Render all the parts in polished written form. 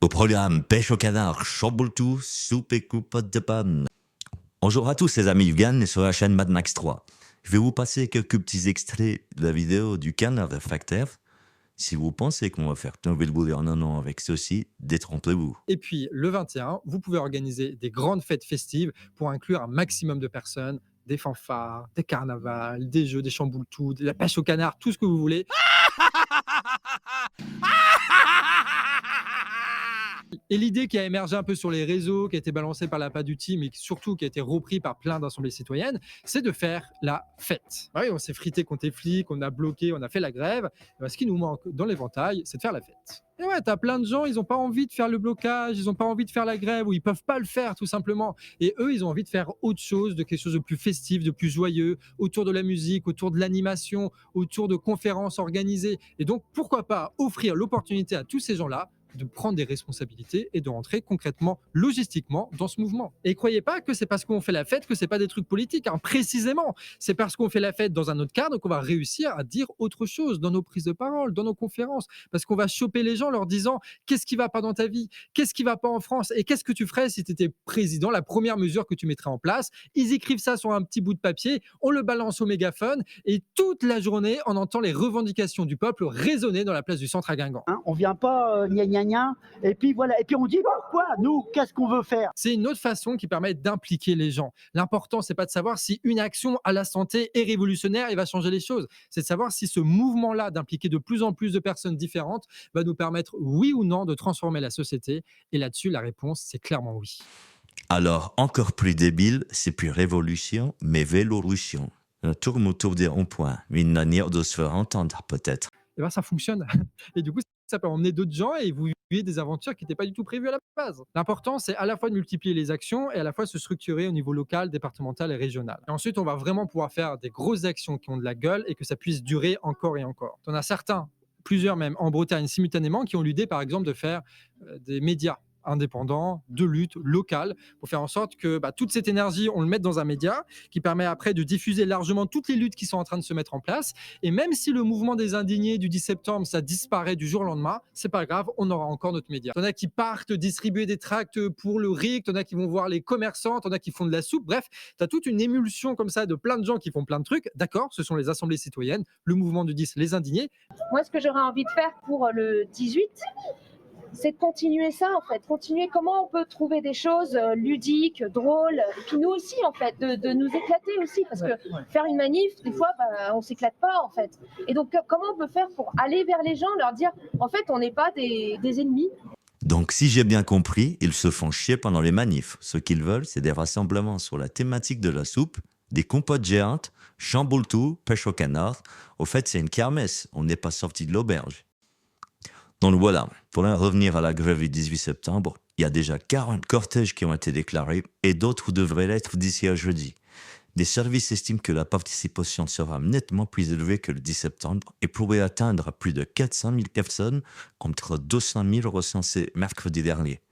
Au programme pêche au canard, chamboule-tout, soupe et coupe de pomme. Bonjour à tous les amis Yugan sur la chaîne Mad Max 3. Je vais vous passer quelques petits extraits de la vidéo du canard de Facteur. Si vous pensez qu'on va faire tomber le boulet en un an avec ceci, détrompez-vous. Et puis le 21, vous pouvez organiser des grandes fêtes festives pour inclure un maximum de personnes, des fanfares, des carnavals, des jeux, des chamboule-tout, de la pêche au canard, tout ce que vous voulez. Et l'idée qui a émergé un peu sur les réseaux, qui a été balancée par la du team et surtout qui a été repris par plein d'assemblées citoyennes, c'est de faire la fête. Oui, on s'est frité contre les flics, on a bloqué, on a fait la grève. Ce qui nous manque dans l'éventail, c'est de faire la fête. Et ouais, t'as plein de gens, ils n'ont pas envie de faire le blocage, ils n'ont pas envie de faire la grève, ou ils peuvent pas le faire tout simplement. Et eux, ils ont envie de faire autre chose, de quelque chose de plus festif, de plus joyeux, autour de la musique, autour de l'animation, autour de conférences organisées. Et donc, pourquoi pas offrir l'opportunité à tous ces gens-là de prendre des responsabilités et de rentrer concrètement, logistiquement dans ce mouvement. Et croyez pas que c'est parce qu'on fait la fête que c'est pas des trucs politiques, hein. Précisément, c'est parce qu'on fait la fête dans un autre cadre qu'on va réussir à dire autre chose dans nos prises de parole, dans nos conférences, parce qu'on va choper les gens leur disant qu'est-ce qui va pas dans ta vie, qu'est-ce qui va pas en France et qu'est-ce que tu ferais si tu étais président, la première mesure que tu mettrais en place. Ils écrivent ça sur un petit bout de papier, on le balance au mégaphone et toute la journée, on entend les revendications du peuple résonner dans la place du Centre à Guingamp. On vient pas gna gna gna, et puis voilà, et puis on dit pourquoi nous, qu'est-ce qu'on veut faire? C'est une autre façon qui permet d'impliquer les gens. L'important, c'est pas de savoir si une action à la santé est révolutionnaire et va changer les choses. C'est de savoir si ce mouvement-là d'impliquer de plus en plus de personnes différentes va nous permettre, oui ou non, de transformer la société. Et là-dessus, la réponse, c'est clairement oui. Alors, encore plus débile, c'est plus révolution, mais vélorution. Un tourne autour des ronds-points, une manière de se faire entendre peut-être. Et bien, ça fonctionne. Et du coup, ça peut emmener d'autres gens et vous vivez des aventures qui n'étaient pas du tout prévues à la base. L'important, c'est à la fois de multiplier les actions et à la fois se structurer au niveau local, départemental et régional. Et ensuite, on va vraiment pouvoir faire des grosses actions qui ont de la gueule et que ça puisse durer encore et encore. On a certains, plusieurs même, en Bretagne simultanément, qui ont l'idée, par exemple, de faire des médias indépendants, de lutte locale, pour faire en sorte que toute cette énergie, on le mette dans un média qui permet après de diffuser largement toutes les luttes qui sont en train de se mettre en place. Et même si le mouvement des indignés du 10 septembre, ça disparaît du jour au lendemain, c'est pas grave, on aura encore notre média. T'en as qui partent distribuer des tracts pour le RIC, t'en as qui vont voir les commerçants, t'en as qui font de la soupe. Bref, t'as toute une émulsion comme ça de plein de gens qui font plein de trucs. D'accord, ce sont les assemblées citoyennes, le mouvement du 10, les indignés. Moi, ce que j'aurais envie de faire pour le 18, c'est de continuer ça, en fait. Continuer comment on peut trouver des choses ludiques, drôles, et puis nous aussi, en fait, de nous éclater aussi, parce que faire une manif, des fois, on s'éclate pas, en fait. Et donc, comment on peut faire pour aller vers les gens, leur dire, en fait, on n'est pas des ennemis. Donc, si j'ai bien compris, ils se font chier pendant les manifs. Ce qu'ils veulent, c'est des rassemblements sur la thématique de la soupe, des compotes géantes, chamboule-tout, pêche au canard. Au fait, c'est une kermesse, on n'est pas sorti de l'auberge. Donc voilà, pour en revenir à la grève du 18 septembre, il y a déjà 40 cortèges qui ont été déclarés et d'autres devraient l'être d'ici à jeudi. Des services estiment que la participation sera nettement plus élevée que le 10 septembre et pourrait atteindre plus de 400 000 personnes contre 200 000 recensés mercredi dernier.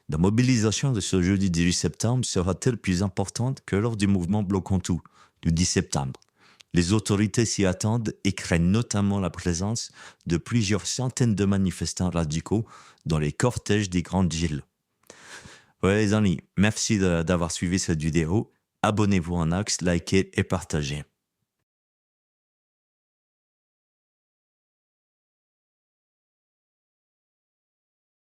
La mobilisation de ce jeudi 18 septembre sera-t-elle plus importante que lors du mouvement Bloquons tout du 10 septembre? Les autorités s'y attendent et craignent notamment la présence de plusieurs centaines de manifestants radicaux dans les cortèges des grandes villes. Ouais les amis, merci d'avoir suivi cette vidéo. Abonnez-vous en axe, likez et partagez.